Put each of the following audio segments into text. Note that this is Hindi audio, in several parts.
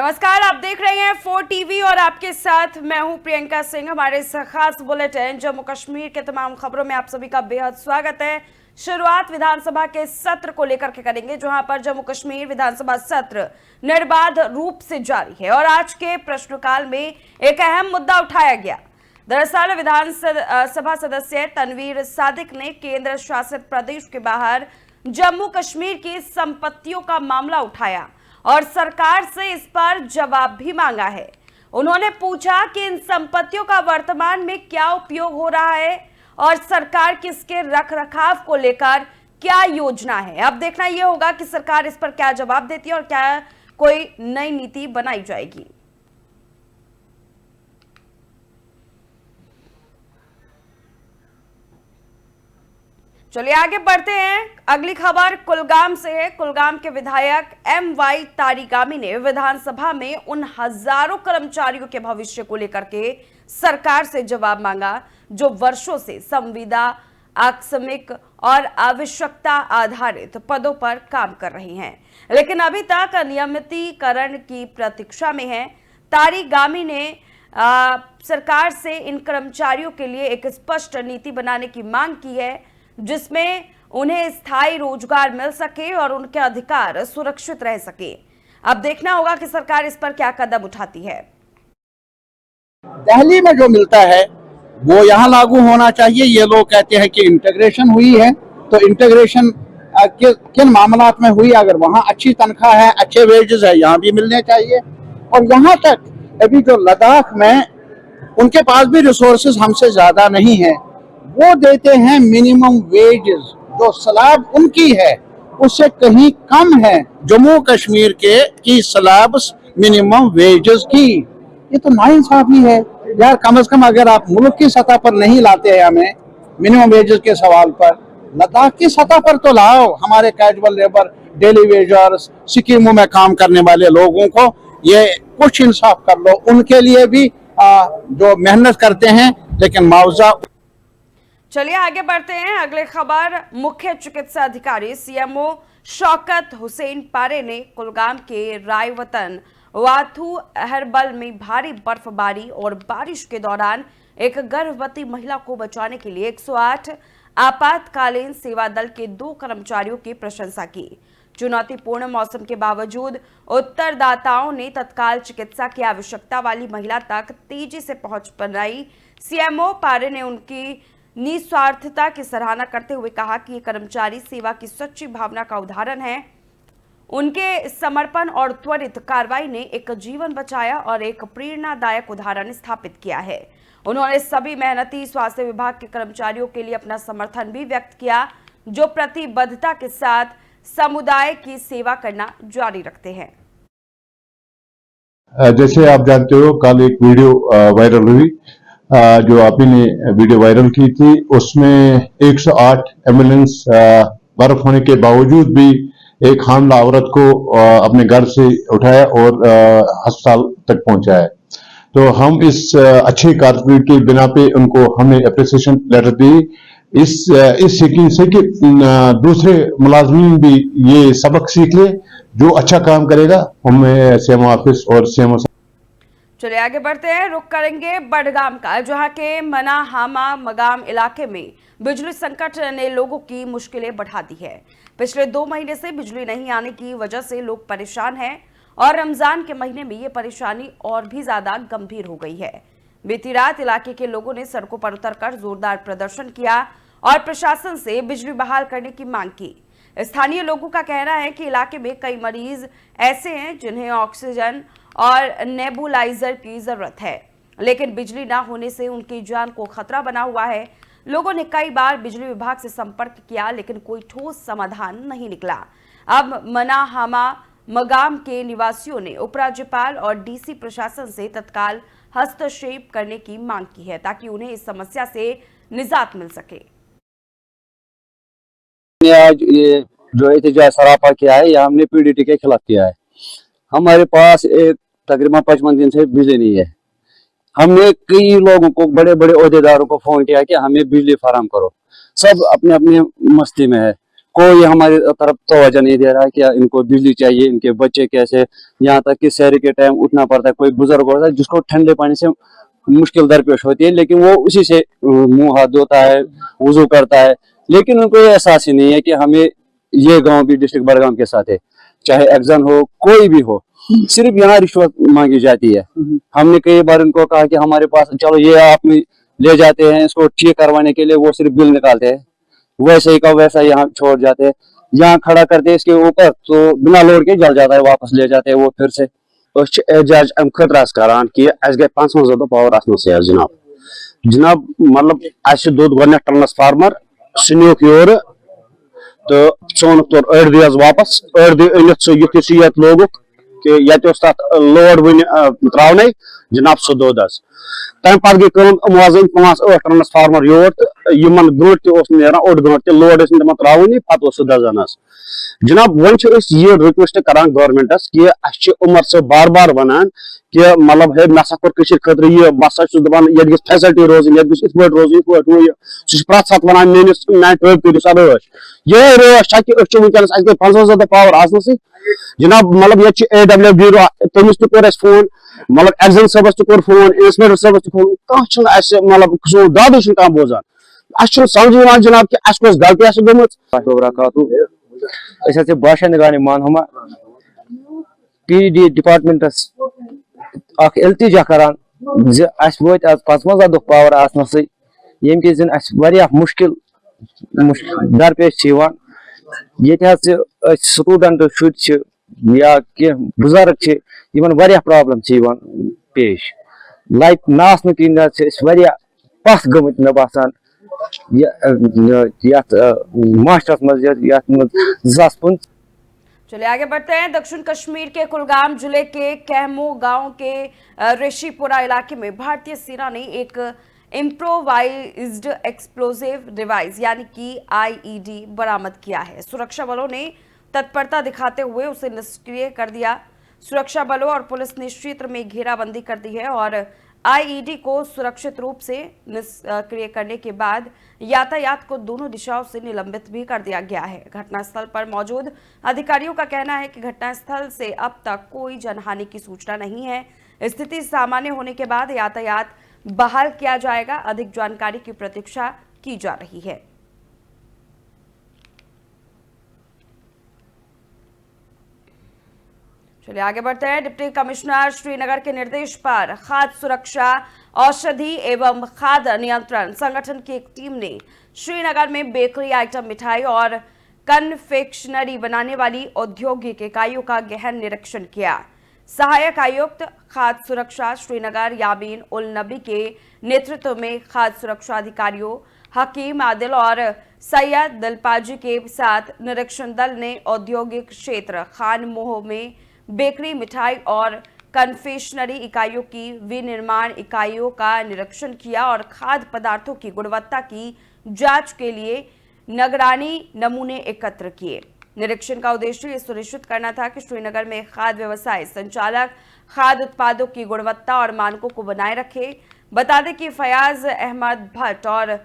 नमस्कार, आप देख रहे हैं 4 टीवी और आपके साथ मैं हूं प्रियंका सिंह। हमारे इस खास बुलेटिन जम्मू कश्मीर के तमाम खबरों में आप सभी का बेहद स्वागत है। शुरुआत विधानसभा के सत्र को लेकर के करेंगे, जहां पर जम्मू कश्मीर विधानसभा सत्र निर्बाध रूप से जारी है और आज के प्रश्नकाल में एक अहम मुद्दा उठाया गया। दरअसल विधानसभा सदस्य तनवीर सादिक ने केंद्र शासित प्रदेश के बाहर जम्मू कश्मीर की संपत्तियों का मामला उठाया और सरकार से इस पर जवाब भी मांगा है। उन्होंने पूछा कि इन संपत्तियों का वर्तमान में क्या उपयोग हो रहा है और सरकार की इसके रखरखाव को लेकर क्या योजना है। अब देखना यह होगा कि सरकार इस पर क्या जवाब देती है और क्या कोई नई नीति बनाई जाएगी। चलिए आगे बढ़ते हैं। अगली खबर कुलगाम से है। कुलगाम के विधायक MY तारिगामी ने विधानसभा में उन हजारों कर्मचारियों के भविष्य को लेकर के सरकार से जवाब मांगा जो वर्षों से संविदा, आकस्मिक और आवश्यकता आधारित पदों पर काम कर रही हैं, लेकिन अभी तक नियमितीकरण की प्रतीक्षा में है। तारिगामी ने सरकार से इन कर्मचारियों के लिए एक स्पष्ट नीति बनाने की मांग की है जिसमें उन्हें स्थायी रोजगार मिल सके और उनके अधिकार सुरक्षित रह सके। अब देखना होगा कि सरकार इस पर क्या कदम उठाती है। दिल्ली में जो मिलता है वो यहाँ लागू होना चाहिए। ये लोग कहते हैं कि इंटीग्रेशन हुई है, तो इंटीग्रेशन किन मामलात में हुई? अगर वहाँ अच्छी तनख्वाह है, अच्छे वेजेस है, यहाँ भी मिलने चाहिए। और यहाँ तक अभी जो लद्दाख में उनके पास भी रिसोर्सेज हमसे ज्यादा नहीं है, वो देते हैं मिनिमम वेजेस, जो स्लैब उनकी है उससे कहीं कम है जम्मू कश्मीर के की स्लैब मिनिमम वेजेस की। ये तो नाइंसाफी है यार। कम से कम अगर आप मुल्क की सतह पर नहीं लाते हैं हमें मिनिमम वेजेस के सवाल पर, लद्दाख की सतह पर तो लाओ। हमारे कैजुअल लेबर, डेली वेजर्स, स्कीमों में काम करने वाले लोगों को ये कुछ इंसाफ कर लो। उनके लिए भी जो मेहनत करते हैं लेकिन मुआवजा। चलिए आगे बढ़ते हैं। अगले खबर, मुख्य चिकित्सा अधिकारी CMO शौकत हुसैन पारे ने कुलगाम के रायवतन वाथू अहरबल में भारी बर्फबारी और बारिश के दौरान एक गर्भवती महिला को बचाने के लिए 108 आपातकालीन सेवा दल के 2 कर्मचारियों की प्रशंसा की। चुनौतीपूर्ण मौसम के बावजूद उत्तरदाताओं ने तत्काल चिकित्सा की आवश्यकता वाली महिला तक तेजी से पहुंच बनाई। CMO पारे ने उनकी निस्वार्थता की सराहना करते हुए कहा कि ये कर्मचारी सेवा की सच्ची भावना का उदाहरण है। उनके समर्पण और त्वरित कार्रवाई ने एक जीवन बचाया और एक प्रेरणादायक उदाहरण स्थापित किया है। उन्होंने सभी मेहनती स्वास्थ्य विभाग के कर्मचारियों के लिए अपना समर्थन भी व्यक्त किया जो प्रतिबद्धता के साथ समुदाय की सेवा करना जारी रखते हैं। जैसे आप जानते हो, कल एक वीडियो वायरल हुई, जो आप ही ने वीडियो वायरल की थी। उसमें 108 एम्बुलेंस बर्फ होने के बावजूद भी एक हामला औरत को अपने घर से उठाया और अस्पताल तक पहुंचाया। तो हम इस अच्छी कारकर्दगी की बिना पे उनको हमने अप्रिसिएशन लेटर दी। इस सीखने से कि दूसरे मुलाजमीन भी ये सबक सीख ले, जो अच्छा काम करेगा हमें CMO ऑफिस और CMO। चलिए आगे बढ़ते हैं। रुक करेंगे बडगाम का, जहां के मनाहामा मगाम इलाके में बिजली संकट ने लोगों की मुश्किलें बढ़ा दी है। पिछले 2 महीने से बिजली नहीं आने की वजह से लोग परेशान हैं और रमजान के महीने में ये परेशानी और भी ज्यादा गंभीर हो गई है। बीती रात इलाके के लोगों ने सड़कों पर उतरकर जोरदार प्रदर्शन किया और प्रशासन से बिजली बहाल करने की मांग की। स्थानीय लोगों का कहना है कि इलाके में कई मरीज ऐसे हैं जिन्हें ऑक्सीजन और नेबुलाइजर की जरूरत है, लेकिन बिजली ना होने से उनकी जान को खतरा बना हुआ है। लोगों ने कई बार बिजली विभाग से संपर्क किया लेकिन कोई ठोस समाधान नहीं निकला। अब मनाहामा मगाम के निवासियों ने उपराज्यपाल और DC प्रशासन से तत्काल हस्तक्षेप करने की मांग की है ताकि उन्हें इस समस्या से निजात मिल सके। आज ये जो एहतजाज सरापा किया है, यह हमने PDT के खिलाफ किया है। हमारे पास एक तकरीबन 55 दिन से बिजली नहीं है। हमने कई लोगों को, बड़े बड़े ओहदेदारों को फोन किया कि हमें बिजली फराहम करो। सब अपने अपने मस्ती में है, कोई हमारी तरफ तवज्जो नहीं दे रहा है कि इनको बिजली चाहिए, इनके बच्चे कैसे, यहाँ तक कि शहर के टाइम उठना पड़ता है। कोई बुजुर्ग होता है जिसको ठंडे पानी से मुश्किल दरपेश होती है, लेकिन वो उसी से मुंह हाथ धोता है, वुजू करता है, लेकिन उनको ये एहसास ही नहीं है कि हमें ये गांव भी डिस्ट्रिक्ट बड़गाम के साथ है, चाहे एक्शन हो कोई भी हो, सिर्फ यहाँ रिश्वत मांगी जाती है। हमने कई बार उनको कहा कि हमारे पास चलो ये आप ले जाते हैं, इसको ठीक करवाने के लिए वो सिर्फ बिल निकालते हैं, वैसे ही का वैसा यहाँ छोड़ जाते हैं, यहाँ खड़ा करते हैं इसके ऊपर तो बिना लोड के जल जाता है, वापस ले जाते हैं वो फिर से। एहजाज अम खतर करान कि गए 5 ज़्यादा पावर आसनो से जनाब जनाब मतलब दोद गो ट्रांसफार्मर सुनोक योर तो सोनक तोर अड़ दी वापस अड़ दी अनित सह युत ये लोगुक कि ये तथ लोड वन त्रावन जनाब सह दोद तम पे गई कम 5-8 ट्रांसफार्मर योर तो ग्रोट तरान ओड ग्रोट लोड तम त्रावन पे सह दजान जनाब वन ये रिक्वेस्ट करान गवर्नमेंटस कि उमर से बार बार वनान कि मतलब है मे कोर खतर ये बस दपान ये फैसिलिटी रोजन ये रोज सह प्रत सात वनान मेस मैं टोप कर सा रश ये रश कि वनकस गई 5 पावर आसन सी जनाब मतलब ये AWB तमिस तोर फोन मतलब एक्जन सबस तोर फोन इंस्पेक्टर सबस फोन कह मतलब सो दाद कह बोजान समझ जनाब कि कस गलती गई बाशिंद गाने मानहुमा PD डिपार्टमेंटस इल्तिजा करान वोत आज 55 दुख पावर आसनस यम कि जन मुश्किल दरपेश ये स्टूडेंट शुर या कह बुजुर्ग प्रॉब्लम पेश लाइट नासन किन पथ गमत मे बासान मास्टर्स मज चलिए आगे बढ़ते हैं। दक्षिण कश्मीर के कुलगाम जिले के कहमो गांव के ऋषिपुरा इलाके में भारतीय सेना ने एक इम्प्रोवाइज्ड एक्सप्लोजिव डिवाइस यानी कि IED बरामद किया है। सुरक्षा बलों ने तत्परता दिखाते हुए उसे निष्क्रिय कर दिया। सुरक्षा बलों और पुलिस ने क्षेत्र में घेराबंदी कर दी है और IED को सुरक्षित रूप से निष्क्रिय करने के बाद यातायात को दोनों दिशाओं से निलंबित भी कर दिया गया है। घटनास्थल पर मौजूद अधिकारियों का कहना है कि घटनास्थल से अब तक कोई जनहानि की सूचना नहीं है। स्थिति सामान्य होने के बाद यातायात बहाल किया जाएगा। अधिक जानकारी की प्रतीक्षा की जा रही है। चलिए आगे बढ़ते हैं। डिप्टी कमिश्नर श्रीनगर के निर्देश पर खाद्य सुरक्षा, औषधि एवं खाद्य नियंत्रण संगठन की एक टीम ने श्रीनगर में बेकरी आइटम, मिठाई और कन्फेक्शनरी बनाने वाली औद्योगिक इकाइयों का गहन निरीक्षण किया। सहायक आयुक्त खाद्य सुरक्षा श्रीनगर यामीन उल नबी के नेतृत्व में खाद्य सुरक्षा अधिकारियों हकीम आदिल और सैयद दिलपाजी के साथ निरीक्षण दल ने औद्योगिक क्षेत्र खान मोह में बेकरी, मिठाई और कन्फेक्शनरी इकाइयों की विनिर्माण इकाइयों का निरीक्षण किया और खाद्य पदार्थों की गुणवत्ता की जांच के लिए निगरानी नमूने एकत्र किए। निरीक्षण का उद्देश्य यह सुनिश्चित करना था कि श्रीनगर में खाद्य व्यवसाय संचालक खाद्य उत्पादों की गुणवत्ता और मानकों को बनाए रखे। बता दें कि फयाज अहमद भट्ट और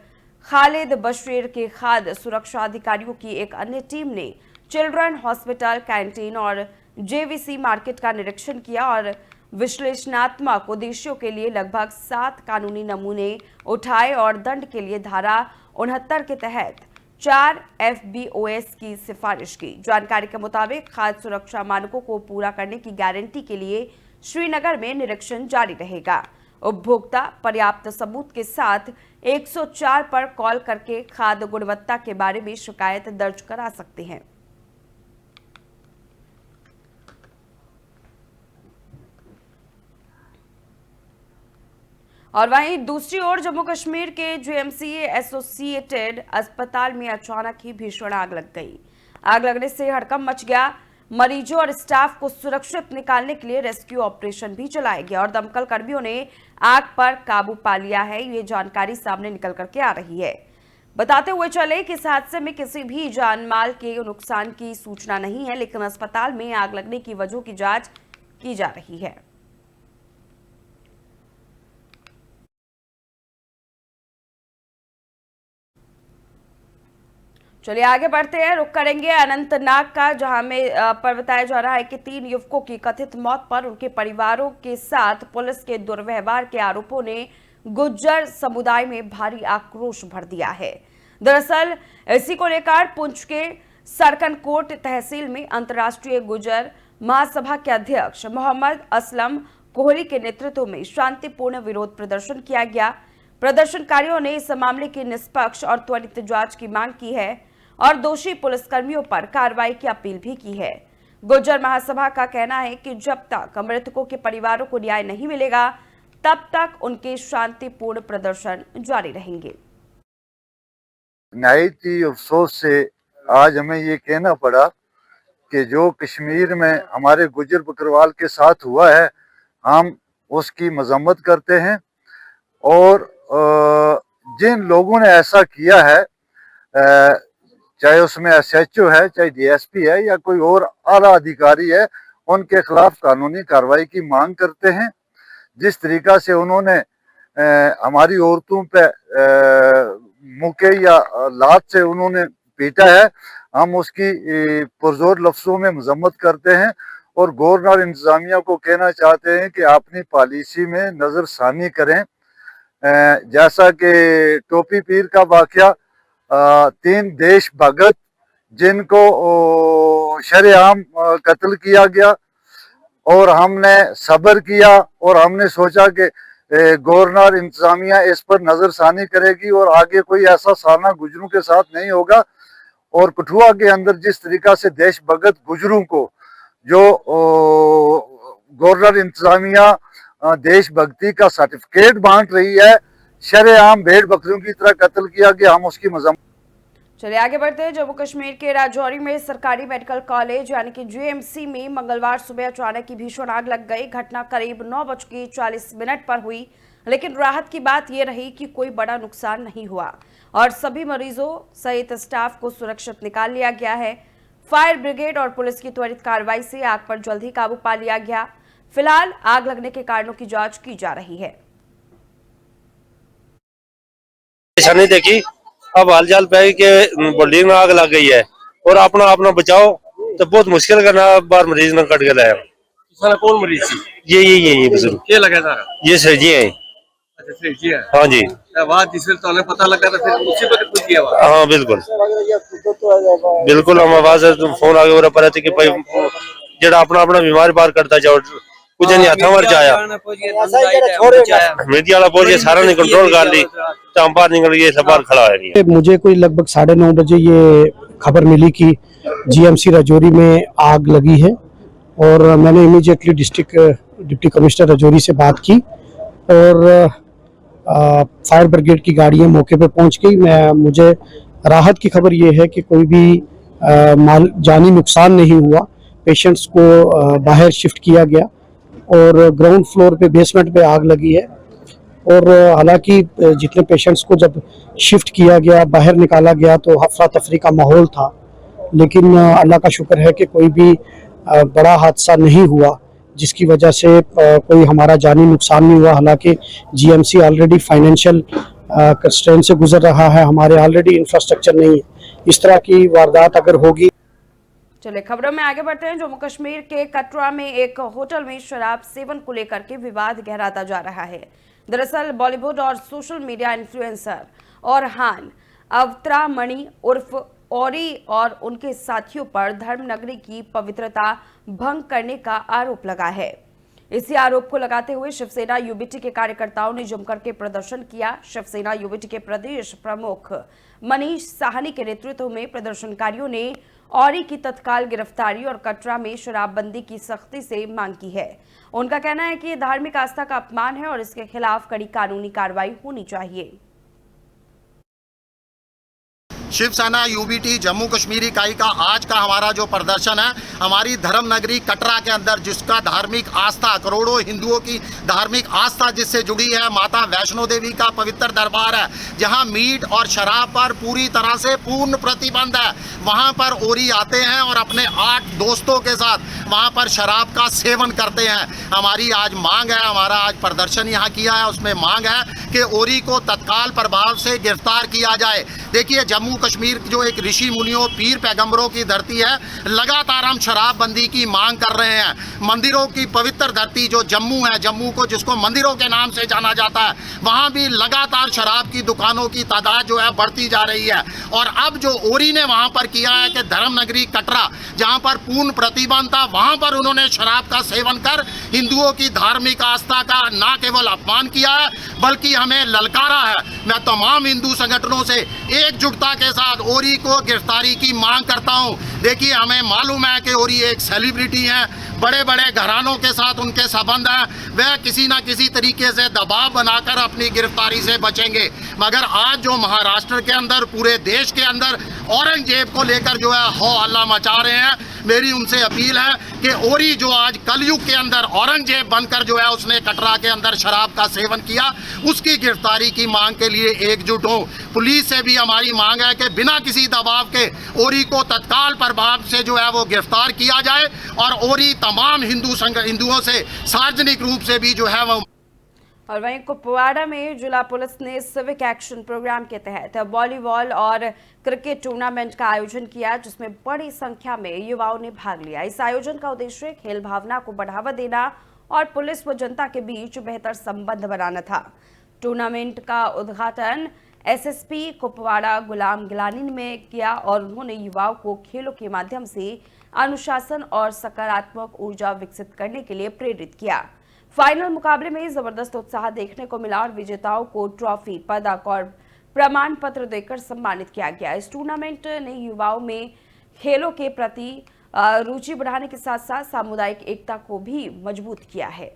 खालिद बशीर के खाद्य सुरक्षा अधिकारियों की एक अन्य टीम ने चिल्ड्रन हॉस्पिटल, कैंटीन और JVC मार्केट का निरीक्षण किया और विश्लेषणात्मक उद्देश्यों के लिए लगभग 7 कानूनी नमूने उठाए और दंड के लिए धारा 69 के तहत 4 FBOS की सिफारिश की। जानकारी के मुताबिक खाद्य सुरक्षा मानकों को पूरा करने की गारंटी के लिए श्रीनगर में निरीक्षण जारी रहेगा। उपभोक्ता पर्याप्त सबूत के साथ 104 पर कॉल करके खाद्य गुणवत्ता के बारे में शिकायत दर्ज करा सकते हैं। और वहीं दूसरी ओर जम्मू कश्मीर के JMC एसोसिएटेड अस्पताल में अचानक ही भीषण आग लग गई। आग लगने से हड़कंप मच गया। मरीजों और स्टाफ को सुरक्षित निकालने के लिए रेस्क्यू ऑपरेशन भी चलाया गया और दमकल कर्मियों ने आग पर काबू पा लिया है। ये जानकारी सामने निकल करके आ रही है। बताते हुए चले कि इस हादसे में किसी भी जान माल के नुकसान की सूचना नहीं है, लेकिन अस्पताल में आग लगने की वजह की जांच की जा रही है। चलिए आगे बढ़ते हैं, रुक करेंगे अनंतनाग का, जहां में पर बताया जा रहा है कि 3 युवकों की कथित मौत पर उनके परिवारों के साथ पुलिस के दुर्व्यवहार के आरोपों ने गुज्जर समुदाय में भारी आक्रोश भर दिया है। दरअसल इसी को लेकर पुंछ के सरकनकोट तहसील में अंतर्राष्ट्रीय गुज्जर महासभा के अध्यक्ष मोहम्मद असलम कोहली के नेतृत्व में शांतिपूर्ण विरोध प्रदर्शन किया गया। प्रदर्शनकारियों ने इस मामले की निष्पक्ष और त्वरित जांच की मांग की है और दोषी पुलिसकर्मियों पर कार्रवाई की अपील भी की है। गुज्जर महासभा का कहना है कि जब तक मृतकों के परिवारों को न्याय नहीं मिलेगा तब तक उनके शांतिपूर्ण प्रदर्शन जारी रहेंगे। नहायती अफसोस से आज हमें ये कहना पड़ा कि जो कश्मीर में हमारे गुज्जर बकरवाल के साथ हुआ है, हम उसकी मजम्मत करते हैं और जिन लोगों ने ऐसा किया है, चाहे उसमें एसएचओ है, चाहे डीएसपी है या कोई और आला अधिकारी है, उनके खिलाफ कानूनी कार्रवाई की मांग करते हैं। जिस तरीका से उन्होंने हमारी औरतों पे मुक्के या लात से उन्होंने पीटा है, हम उसकी पुरजोर लफ्जों में मजम्मत करते हैं और गवर्नर इंतजामिया को कहना चाहते हैं कि अपनी पॉलिसी में नजरसानी करें। जैसा कि टोपी पीर का वाकया, 3 देश भगत जिनको शरेआम कत्ल किया गया और हमने सब्र किया और हमने सोचा कि गवर्नर इंतजामिया इस पर नजरसानी करेगी और आगे कोई ऐसा सामना गुजरों के साथ नहीं होगा। और कठुआ के अंदर जिस तरीका से देश भगत गुजरों को जो गवर्नर इंतजामिया देशभक्ति का सर्टिफिकेट बांट रही है, शरेआम भेड़ बकरियों की तरह कत्ल किया गया, हम उसकी मजम्मत। चलिए आगे बढ़ते हैं। जम्मू कश्मीर के राजौरी में सरकारी मेडिकल कॉलेज यानी कि जीएमसी में मंगलवार सुबह अचानक की भीषण आग लग गई। घटना करीब 9:40 पर हुई, लेकिन राहत की बात यह रही कि कोई बड़ा नुकसान नहीं हुआ और सभी मरीजों सहित स्टाफ को सुरक्षित निकाल लिया गया है। फायर ब्रिगेड और पुलिस की त्वरित कार्रवाई से आग पर जल्द ही काबू पा लिया गया। फिलहाल आग लगने के कारणों की जांच की जा रही है। नहीं देखी, अब हालचाल पे के बिल्डिंग में आग लग गई है और अपना अपना बचाओ तो बहुत मुश्किल करना, बार मरीज ने कट गया है। सारा कौन मरीज थी? ये बुजुर्ग क्या लगा सारा? ये सर जी है। अच्छा सर जी है। हाँ जी, आवाज जिससे तो पता लगा तो फिर उसी पर कुछ किया हुआ। हाँ बिल्कुल बिल्कुल, हम आवाज फोन आ गया पर कि भाई जेड़ा अपना अपना बीमार बाहर करता जाओ, कुछ नहीं हाथा मर जाया मीडिया वाला पहुंचे, सारा ने कंट्रोल कर ली तो हम बाहर निकल गए, सब बाहर खड़ा है। मुझे कोई लगभग 9:30 बजे ये खबर मिली कि जीएमसी राजौरी में आग लगी है और मैंने इमीडिएटली डिप्टी कमिश्नर राजौरी से बात की और फायर ब्रिगेड की गाड़ियां मौके पे पहुंच गई। मुझे राहत की खबर ये है कि कोई भी जानी नुकसान नहीं हुआ। पेशेंट्स को बाहर शिफ्ट किया गया और ग्राउंड फ्लोर पे बेसमेंट पे आग लगी है और हालांकि जितने पेशेंट्स को जब शिफ्ट किया गया, बाहर निकाला गया तो अफरा तफरी का माहौल था, लेकिन अल्लाह का शुक्र है कि कोई भी बड़ा हादसा नहीं हुआ जिसकी वजह से कोई हमारा जानी नुकसान नहीं हुआ। हालांकि जीएमसी ऑलरेडी फाइनेंशियल कंस्ट्रेंट से गुजर रहा है, हमारे ऑलरेडी इंफ्रास्ट्रक्चर नहीं है। इस तरह की वारदात अगर होगी। चलिए खबरों में आगे बढ़ते हैं। जम्मू कश्मीर के कटरा में एक होटल में शराब सेवन को लेकर के विवाद गहराता जा रहा है। दरअसल बॉलीवुड और सोशल मीडिया इन्फ्लुएंसर औरहान अवतरा मणि उर्फ औरी और उनके साथियों पर धर्मनगरी की पवित्रता भंग करने का आरोप लगा है। इसी आरोप को लगाते हुए शिवसेना यूबीटी के कार्यकर्ताओं ने जमकर के प्रदर्शन किया। शिवसेना यूबीटी के प्रदेश प्रमुख मनीष साहनी के नेतृत्व में प्रदर्शनकारियों ने औरी की तत्काल गिरफ्तारी और कटरा में शराबबंदी की सख्ती से मांग की है। उनका कहना है कि यह धार्मिक आस्था का अपमान है और इसके खिलाफ कड़ी कानूनी कार्रवाई होनी चाहिए। शिवसेना यूबीटी जम्मू कश्मीर इकाई का आज का हमारा जो प्रदर्शन है, हमारी धर्म नगरी कटरा के अंदर जिसका धार्मिक आस्था, करोड़ों हिंदुओं की धार्मिक आस्था जिससे जुड़ी है, माता वैष्णो देवी का पवित्र दरबार है, जहां मीट और शराब पर पूरी तरह से पूर्ण प्रतिबंध है। वहां पर ओरी आते हैं और अपने 8 दोस्तों के साथ वहां पर शराब का सेवन करते हैं। हमारी आज मांग है, हमारा आज प्रदर्शन यहाँ किया है, उसमें मांग है कि ओरी को तत्काल प्रभाव से गिरफ्तार किया जाए। देखिए, जम्मू कश्मीर जो एक ऋषि मुनियों पीर पैगंबरों की धरती है, लगातार हम शराबबंदी की मांग कर रहे हैं। मंदिरों की पवित्र धरती जो जम्मू है, जम्मू को जिसको मंदिरों के नाम से जाना जाता है, वहाँ भी लगातार शराब की दुकानों की तादाद जो है बढ़ती जा रही है। और अब जो ओरी ने वहाँ पर किया है कि धर्म नगरी कटरा, जहाँ पर पूर्ण प्रतिबंध था, वहाँ पर उन्होंने शराब का सेवन कर हिंदुओं की धार्मिक आस्था का न केवल अपमान किया है बल्कि हमें ललकारा है। मैं तमाम हिंदू संगठनों से एकजुटता के साथ ओरी को गिरफ्तारी की मांग करता हूं। देखिए, हमें मालूम है कि ओरी एक सेलिब्रिटी हैं, बड़े बड़े घरानों के साथ उनके संबंध हैं, वह किसी ना किसी तरीके से दबाव बनाकर अपनी गिरफ्तारी से बचेंगे। मगर आज जो महाराष्ट्र के अंदर, पूरे देश के अंदर औरंगजेब को लेकर जो है हो हल्ला मचा रहे हैं, मेरी उनसे अपील है कि ओरी जो आज कलयुग के अंदर औरंगजेब बनकर जो है उसने कटरा के अंदर शराब का सेवन किया, उसकी गिरफ्तारी की मांग के लिए एकजुट हो। पुलिस से भी हमारी मांग है कि बिना किसी दबाव के ओरी को तत्काल प्रभाव से जो है वो गिरफ्तार किया जाए और ओरी तमाम हिंदुओं से सार्वजनिक रूप से भी जो है वो। और वहीं कुपवाड़ा में जिला पुलिस ने सिविक एक्शन प्रोग्राम के तहत वॉलीबॉल और क्रिकेट टूर्नामेंट का आयोजन किया, जिसमें बड़ी संख्या में युवाओं ने भाग लिया। इस आयोजन का उद्देश्य खेल भावना को बढ़ावा देना और पुलिस व जनता के बीच बेहतर संबंध बनाना था। टूर्नामेंट का उद्घाटन एसएसपी कुपवाड़ा गुलाम गिलानी ने किया और उन्होंने युवाओं को खेलों के माध्यम से अनुशासन और सकारात्मक ऊर्जा विकसित करने के लिए प्रेरित किया। फाइनल मुकाबले में जबरदस्त उत्साह देखने को मिला और विजेताओं को ट्रॉफी, पदक और प्रमाण पत्र देकर सम्मानित किया गया। इस टूर्नामेंट ने युवाओं में खेलों के प्रति रुचि बढ़ाने के साथ साथ सामुदायिक एकता को भी मजबूत किया है।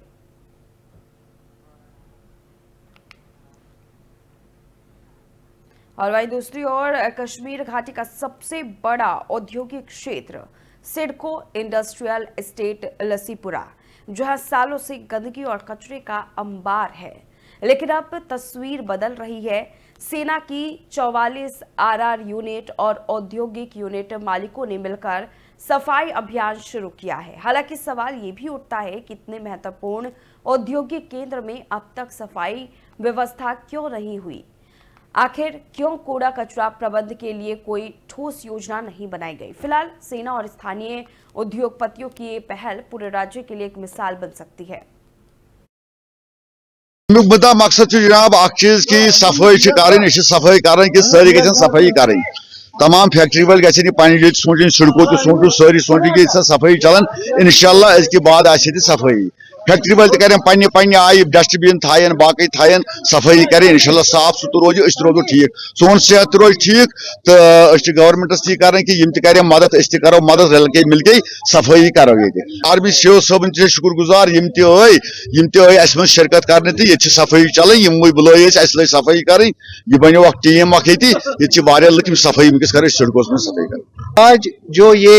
और वहीं दूसरी ओर कश्मीर घाटी का सबसे बड़ा औद्योगिक क्षेत्र सिडको इंडस्ट्रियल एस्टेट लसीपुरा, जहां सालों से गंदगी और कचरे का अंबार है, लेकिन अब तस्वीर बदल रही है। सेना की 44 आरआर यूनिट और औद्योगिक यूनिट मालिकों ने मिलकर सफाई अभियान शुरू किया है। हालांकि सवाल ये भी उठता है कि इतने महत्वपूर्ण औद्योगिक केंद्र में अब तक सफाई व्यवस्था क्यों नहीं हुई? आखिर क्यों कूड़ा कचरा प्रबंध के लिए कोई ठोस योजना नहीं बनाई गई? फिलहाल सेना और स्थानीय उद्योगपतियों की ये पहल पूरे राज्य के लिए एक मिसाल बन सकती है। मुद्दा मकसद जनाब अख चीज की सफाई सफाई कर सारी गन सफाई कर तमाम फैक्ट्री वाल गि सोचन सड़कों तो सोचो सारी सोचन सफाई चलान इंशाल्लाह इसके बाद सफाई फैक्ट्री वाल पे आय डस्टबिन थायन बाकी थायन सफाई करें इंशाल्लाह साफ सुथर रोज रोजो ठीक सोन सेहत रोज ठीक तो गवर्नमेंटस ती कर मदद करो मदद रल के मिल के सफाई करो ये आर्मी CO साहब शुक्रगुजार यम शिरकत करने तो ये सफाई चलान बुलाई लग सफाई कर बनो टीम लुक सफाई वस कर सड़कों में सफाई कर। आज जो ये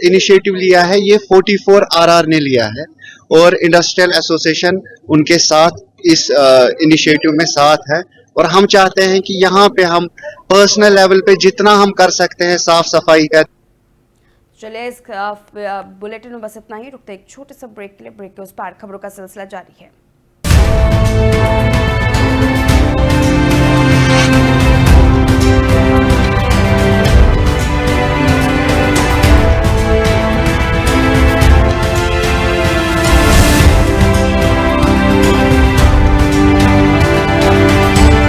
इनिशिएटिव लिया है ये 44 RR ने लिया है और इंडस्ट्रियल एसोसिएशन उनके साथ इस इनिशिएटिव में साथ है और हम चाहते हैं कि यहाँ पे हम पर्सनल लेवल पे जितना हम कर सकते हैं साफ सफाई का। चलिए, इस बुलेटिन में बस इतना ही। रुकते एक छोटे से ब्रेक के लिए। ब्रेक के उस पार खबरों का सिलसिला जारी है।